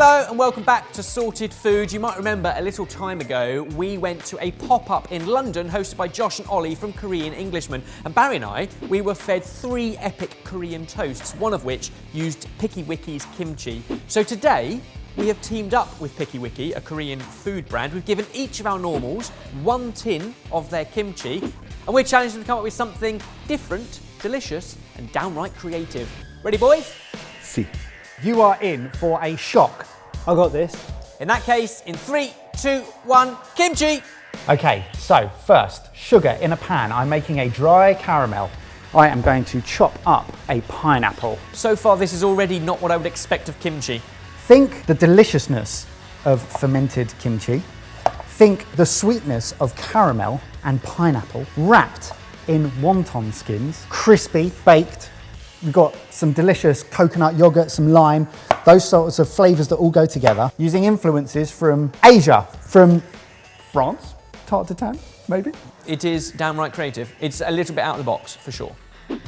Hello and welcome back to Sorted Food. You might remember a little time ago we went to a pop-up in London hosted by Josh and Ollie from Korean Englishmen, and Barry and I, we were fed 3 epic Korean toasts, one of which used Picky Wicky's kimchi. So today we have teamed up with Picky Wicky, a Korean food brand. We've given each of our normals 1 tin of their kimchi, and we're challenging them to come up with something different, delicious and downright creative. Ready, boys? Si. You are in for a shock. I got this. In that case, in 3, 2, 1, kimchi! Okay, so first, sugar in a pan. I'm making a dry caramel. I am going to chop up a pineapple. So far, this is already not what I would expect of kimchi. Think the deliciousness of fermented kimchi. Think the sweetness of caramel and pineapple wrapped in wonton skins, crispy, baked. We've got some delicious coconut yogurt, some lime, those sorts of flavours that all go together, using influences from Asia, from France, tarte tatin, maybe? It is downright creative. It's a little bit out of the box, for sure.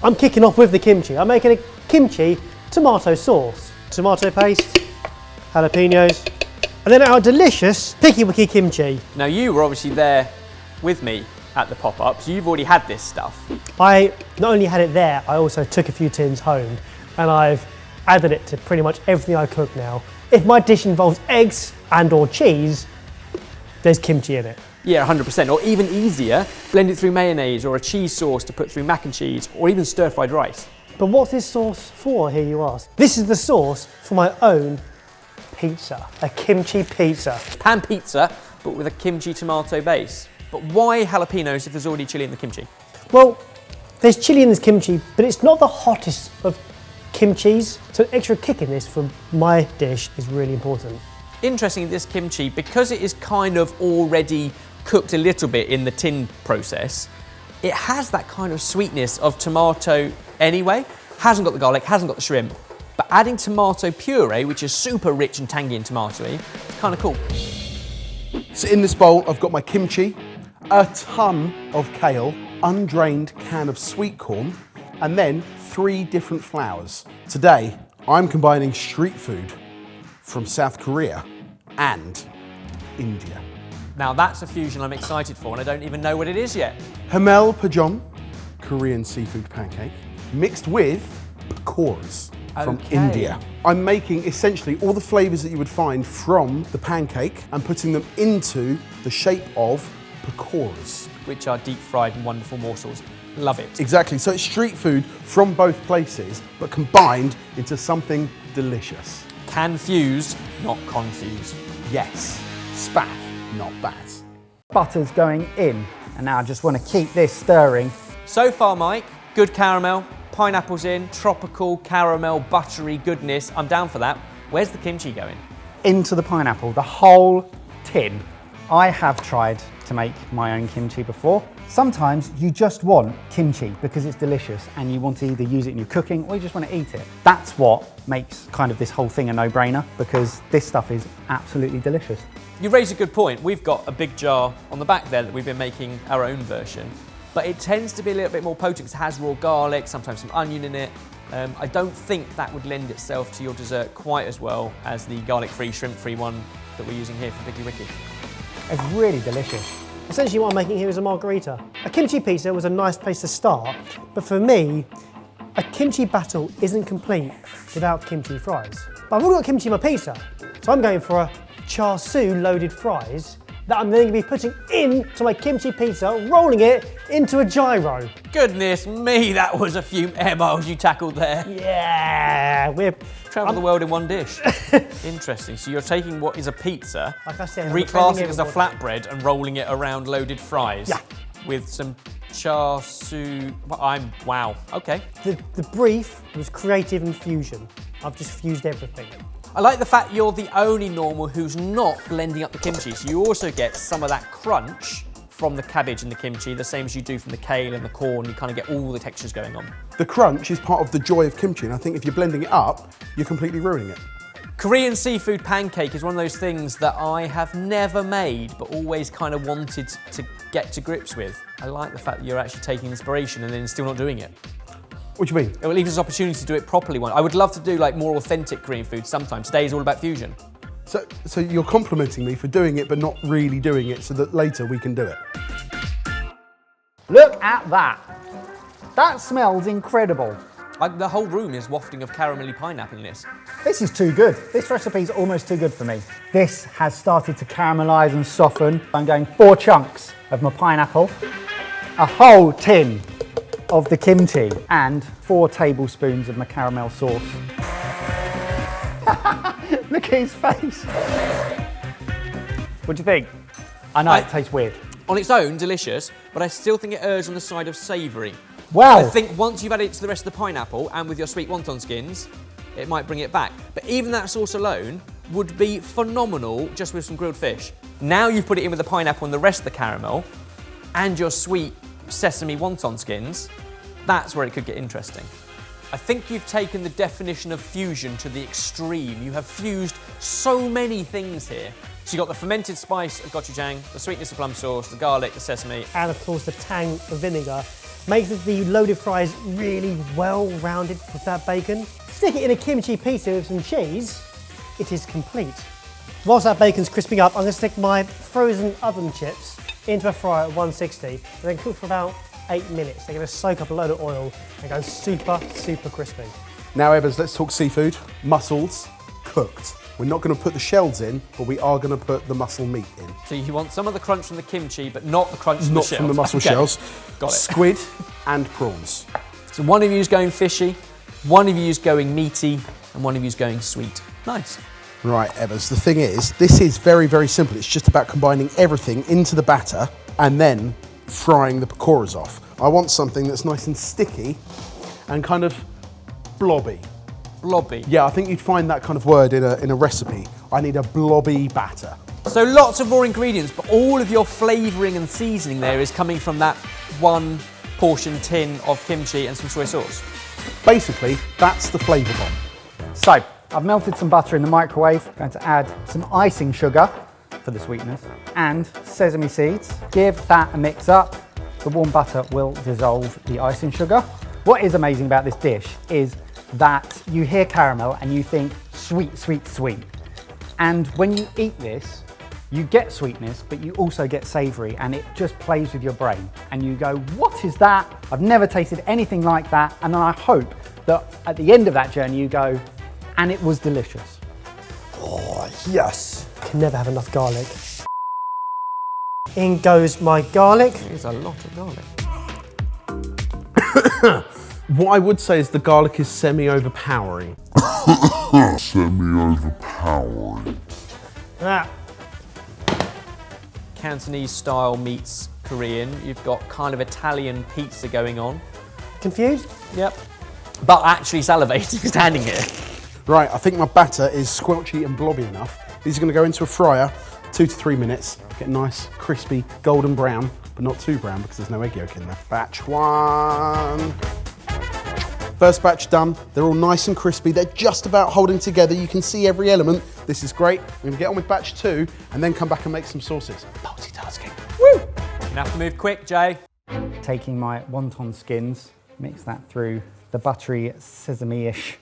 I'm kicking off with the kimchi. I'm making a kimchi tomato sauce. Tomato paste, jalapenos, and then our delicious Picky Wicky kimchi. Now, you were obviously there with me at the pop-up, so you've already had this stuff. I not only had it there, I also took a few tins home, and I've added it to pretty much everything I cook now. If my dish involves eggs and or cheese, there's kimchi in it. Yeah, 100%. Or even easier, blend it through mayonnaise or a cheese sauce to put through mac and cheese, or even stir-fried rice. But what's this sauce for, here you ask? This is the sauce for my own pizza, a kimchi pizza. Pan pizza, but with a kimchi tomato base. But why jalapenos if there's already chili in the kimchi? Well, there's chili in this kimchi, but it's not the hottest of kimchis, so extra kick in this for my dish is really important. Interesting, this kimchi, because it is kind of already cooked a little bit in the tin process, it has that kind of sweetness of tomato anyway. Hasn't got the garlic, hasn't got the shrimp, but adding tomato puree, which is super rich and tangy and tomatoey, it's kind of cool. So in this bowl, I've got my kimchi, a ton of kale, undrained can of sweet corn, and then 3 different flours. Today, I'm combining street food from South Korea and India. Now that's a fusion I'm excited for, and I don't even know what it is yet. Hamel Pajong, Korean seafood pancake, mixed with pakoras from India. I'm making essentially all the flavours that you would find from the pancake and putting them into the shape of pakoras. Which are deep fried and wonderful morsels. Love it. Exactly, so it's street food from both places, but combined into something delicious. Can fuse, not confuse. Yes, spaff, not bass. Butter's going in, and now I just want to keep this stirring. So far, Mike, good caramel, pineapple's in, tropical caramel, buttery goodness. I'm down for that. Where's the kimchi going? Into the pineapple, the whole tin. I have tried to make my own kimchi before. Sometimes you just want kimchi because it's delicious and you want to either use it in your cooking or you just want to eat it. That's what makes kind of this whole thing a no-brainer, because this stuff is absolutely delicious. You raise a good point. We've got a big jar on the back there that we've been making our own version, but it tends to be a little bit more potent because it has raw garlic, sometimes some onion in it. I don't think that would lend itself to your dessert quite as well as the garlic-free, shrimp-free one that we're using here from Picky Wicky. It's really delicious. Essentially what I'm making here is a margarita. A kimchi pizza was a nice place to start, but for me, a kimchi battle isn't complete without kimchi fries. But I've already got kimchi in my pizza, so I'm going for a char siu loaded fries that I'm then going to be putting into my kimchi pizza, rolling it into a gyro. Goodness me, that was a few air miles you tackled there. Yeah, we're... Travel the world in one dish. Interesting. So you're taking what is a pizza, Like I said, reclassing it as a flatbread and rolling it around loaded fries. Yeah. With some char siu. Wow. Okay. The brief was creative and fusion. I've just fused everything. I like the fact you're the only normal who's not blending up the kimchi. So you also get some of that crunch from the cabbage and the kimchi, the same as you do from the kale and the corn. You kind of get all the textures going on. The crunch is part of the joy of kimchi, and I think if you're blending it up, you're completely ruining it. Korean seafood pancake is one of those things that I have never made, but always kind of wanted to get to grips with. I like the fact that you're actually taking inspiration and then still not doing it. What do you mean? It will leave us opportunity to do it properly. I would love to do like more authentic Korean food sometimes. Today is all about fusion. So you're complimenting me for doing it, but not really doing it, so that later we can do it. Look at that. That smells incredible. The whole room is wafting of caramelly pineapple-ness. This is too good. This recipe is almost too good for me. This has started to caramelise and soften. I'm going 4 chunks of my pineapple, a whole tin of the kimchi, and 4 tablespoons of my caramel sauce. Look at his face. What do you think? I know it tastes weird. On its own, delicious, but I still think it errs on the side of savoury. Wow. I think once you've added it to the rest of the pineapple and with your sweet wonton skins, it might bring it back. But even that sauce alone would be phenomenal just with some grilled fish. Now you've put it in with the pineapple and the rest of the caramel and your sweet sesame wonton skins, that's where it could get interesting. I think you've taken the definition of fusion to the extreme. You have fused so many things here. So you've got the fermented spice of gochujang, the sweetness of plum sauce, the garlic, the sesame. And of course the tang of vinegar makes the loaded fries really well-rounded with that bacon. Stick it in a kimchi pizza with some cheese, it is complete. Whilst that bacon's crisping up, I'm going to stick my frozen oven chips into a fryer at 160 and then cook for about 8 minutes. They're going to soak up a load of oil and go super, super crispy. Now, Ebbers, let's talk seafood. Mussels, cooked. We're not going to put the shells in, but we are going to put the mussel meat in. So you want some of the crunch from the kimchi, but not the crunch from the shells. Not from the mussel shells. Got it. Squid and prawns. So one of you's going fishy, one of you's going meaty, and one of you's going sweet. Nice. Right, Ebbers, the thing is, this is very, very simple. It's just about combining everything into the batter and then frying the pakoras off. I want something that's nice and sticky and kind of blobby. Blobby. Yeah, I think you'd find that kind of word in a recipe. I need a blobby batter. So lots of raw ingredients, but all of your flavouring and seasoning there is coming from that 1 portion tin of kimchi and some soy sauce. Basically, that's the flavour bomb. So, I've melted some butter in the microwave. I'm going to add some icing sugar for the sweetness and sesame seeds. Give that a mix up. The warm butter will dissolve the icing sugar. What is amazing about this dish is that you hear caramel and you think sweet, sweet, sweet. And when you eat this, you get sweetness, but you also get savoury, and it just plays with your brain. And you go, what is that? I've never tasted anything like that. And then I hope that at the end of that journey you go, and it was delicious. Oh, yes. Can never have enough garlic. In goes my garlic. There's a lot of garlic. What I would say is the garlic is semi-overpowering. Ah, Cantonese style meets Korean. You've got kind of Italian pizza going on. confused? Yep. But actually salivating standing here. Right, I think my batter is squelchy and blobby enough. These are going to go into a fryer, 2 to 3 minutes. Get nice, crispy, golden brown, but not too brown because there's no egg yolk in there. Batch 1. First batch done. They're all nice and crispy. They're just about holding together. You can see every element. This is great. We're going to get on with batch 2 and then come back and make some sauces. Multitasking. Woo! You're gonna have to move quick, Jay. Taking my wonton skins, mix that through the buttery sesame-ish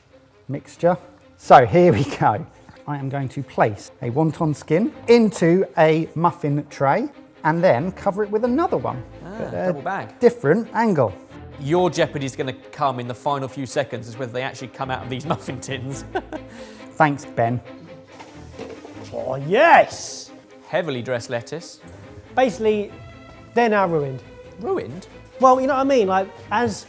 mixture. So here we go. I am going to place a wonton skin into a muffin tray and then cover it with another one. But a double bag. different angle. Your jeopardy is going to come in the final few seconds is whether they actually come out of these muffin tins. Thanks, Ben. Oh, yes! Heavily dressed lettuce. Basically, they're now ruined. Ruined? Well, you know what I mean? Like, as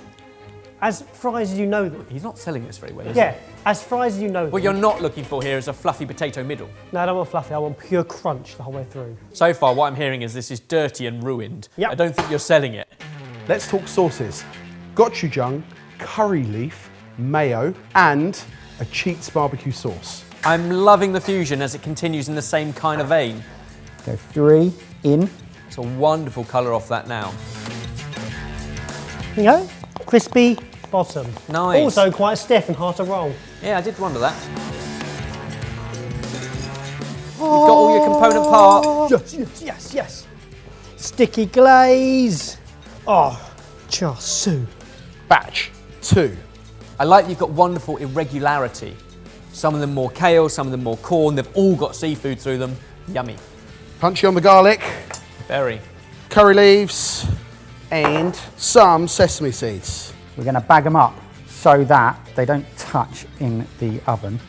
fries as you know them. He's not selling this very well, is Yeah, he? as fries as you know them. What you're not looking for here is a fluffy potato middle. No, I don't want fluffy, I want pure crunch the whole way through. So far, what I'm hearing is this is dirty and ruined. Yep. I don't think you're selling it. Let's talk sauces. Gochujang, curry leaf, mayo, and a Cheats barbecue sauce. I'm loving the fusion as it continues in the same kind of vein. Go 3 in. It's a wonderful colour off that now. There you go. Crispy bottom. Nice. Also quite stiff and hard to roll. Yeah, I did wonder that. You've got all your component parts. Yes, yes, yes, yes. Sticky glaze. Oh, char siu. Batch 2. I like that you've got wonderful irregularity Some of them more kale, some of them more corn. They've all got seafood through them. Yummy. Punchy on the garlic, Very. curry leaves, and some sesame seeds. We're going to bag them up so that they don't touch in the oven.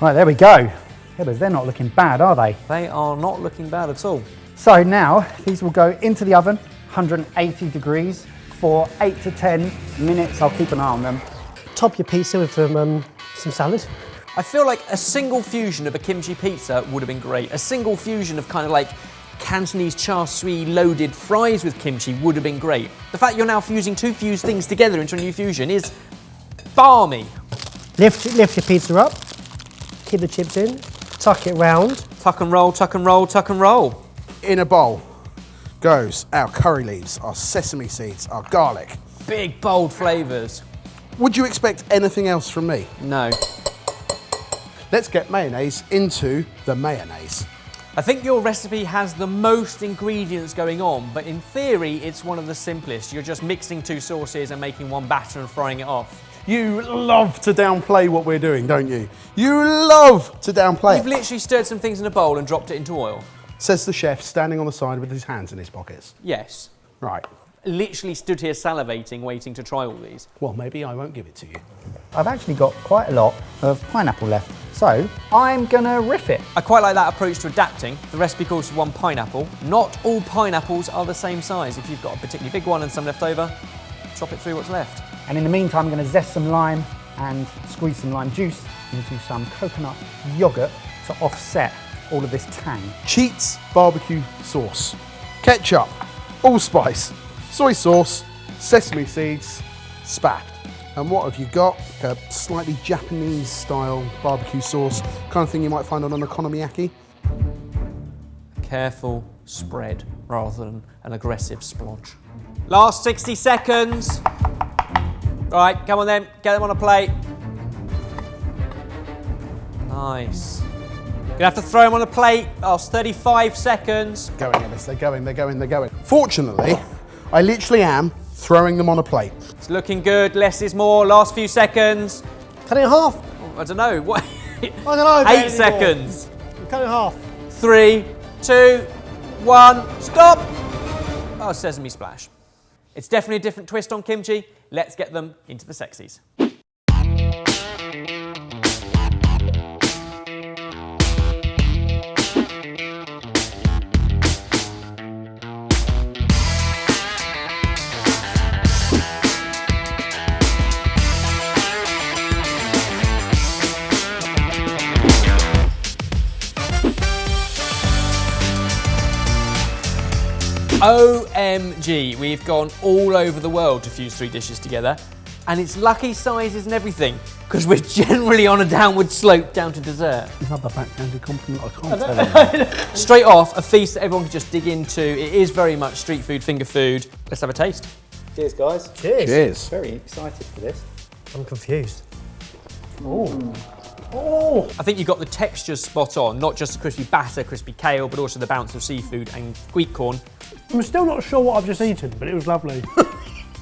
Right, there we go. Ebbers, they're not looking bad, are they? They are not looking bad at all. So now these will go into the oven, 180 degrees for 8 to 10 minutes. I'll keep an eye on them. Top your pizza with some salad. I feel like a single fusion of a kimchi pizza would have been great. A single fusion of kind of like Cantonese char siu loaded fries with kimchi would have been great. The fact you're now fusing two fused things together into a new fusion is balmy. Lift your pizza up. Keep the chips in. Tuck it round. Tuck and roll, tuck and roll, tuck and roll. In a bowl goes our curry leaves, our sesame seeds, our garlic. Big, bold flavours. Would you expect anything else from me? No. Let's get mayonnaise into the mayonnaise. I think your recipe has the most ingredients going on, but in theory, it's one of the simplest. You're just mixing two sauces and making one batter and frying it off. You love to downplay what we're doing, don't you? You love to downplay You've it. literally stirred some things in a bowl and dropped it into oil. Says the chef standing on the side with his hands in his pockets. Yes. Right. Literally stood here salivating, waiting to try all these. Well, maybe I won't give it to you. I've actually got quite a lot of pineapple left, so I'm gonna riff it. I quite like that approach to adapting. The recipe calls for one pineapple. Not all pineapples are the same size. If you've got a particularly big one and some left over, chop it through what's left. And in the meantime, I'm gonna zest some lime and squeeze some lime juice into some coconut yogurt to offset all of this tang. Cheats barbecue sauce, ketchup, allspice, soy sauce, sesame seeds, spaffed. And what have you got? A slightly Japanese style barbecue sauce, kind of thing you might find on an okonomiyaki. Careful spread rather than an aggressive splodge. Last 60 seconds. All right, come on then, get them on a plate. Nice. Gonna have to throw them on a plate. Last 35 seconds. Going, Ebbers, they're going, they're going, they're going. Fortunately, I literally am throwing them on a plate. It's looking good, less is more. Last few seconds. Cut it in half. I don't know, what? I don't know. 8 seconds. Cut it in half. 3, 2, 1, stop! Oh, sesame splash. It's definitely a different twist on kimchi. Let's get them into the sexies. OMG, we've gone all over the world to fuse 3 dishes together, and it's lucky sizes and everything, because we're generally on a downward slope down to dessert. Another backhanded compliment, I can't tell you. Straight off, a feast that everyone can just dig into. It is very much street food, finger food. Let's have a taste. Cheers, guys. Cheers. Cheers. Very excited for this. I'm confused. I think you got the textures spot on, not just the crispy batter, crispy kale, but also the bounce of seafood and wheat corn. I'm still not sure what I've just eaten, but it was lovely.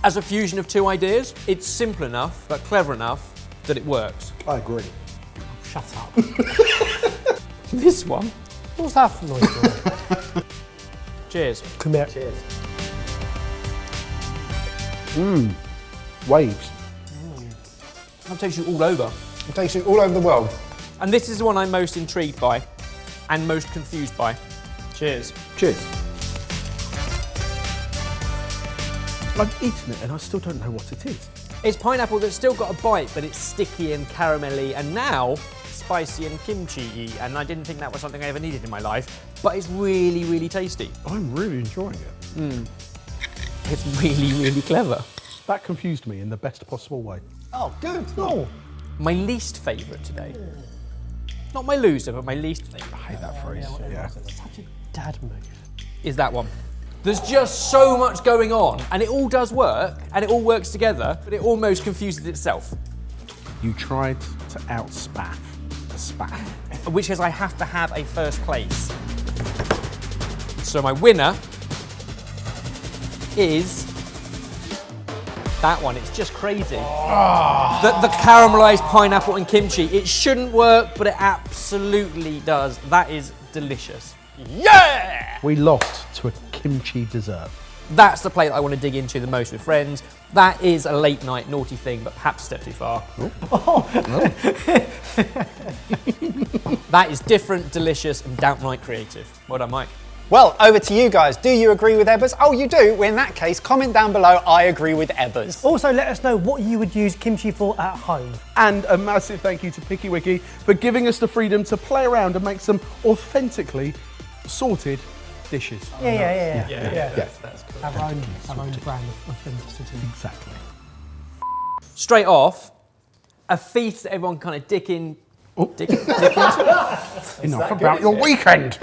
As a fusion of two ideas, it's simple enough, but clever enough that it works. I agree. Shut up. This one. What's that for noise? Cheers. Come here. Cheers. Waves. That takes you all over. It takes you all over the world. And this is the one I'm most intrigued by and most confused by. Cheers. Cheers. I've eaten it and I still don't know what it is. It's pineapple that's still got a bite, but it's sticky and caramelly and now spicy and kimchi-y, and I didn't think that was something I ever needed in my life, but it's really, really tasty. I'm really enjoying it. It's really, really clever. That confused me in the best possible way. Oh, good. Oh. My least favourite today. Not my loser, but my least favourite. I hate that phrase. Yeah. Such a dad move. Is that one. There's just so much going on, and it all does work, and it all works together, but it almost confuses itself. You tried to outspaff the spaff. Which is I have to have a first place. So my winner is that one. It's just crazy. The caramelised pineapple and kimchi. It shouldn't work, but it absolutely does. That is delicious. Yeah! We lost to a kimchi dessert. That's the plate that I want to dig into the most with friends. That is a late night naughty thing, but perhaps a step too far. That is different, delicious, and downright creative. Well done, Mike. Well, over to you guys. Do you agree with Ebbers? Oh, you do? Well, in that case, comment down below, I agree with Ebbers. Also, let us know what you would use kimchi for at home. And a massive thank you to Picky Wicky for giving us the freedom to play around and make some authentically sorted dishes. Yeah. That's cool. Our own brand of authenticity. Exactly. Straight off, a feast that everyone kind of dip into. Enough about your weekend.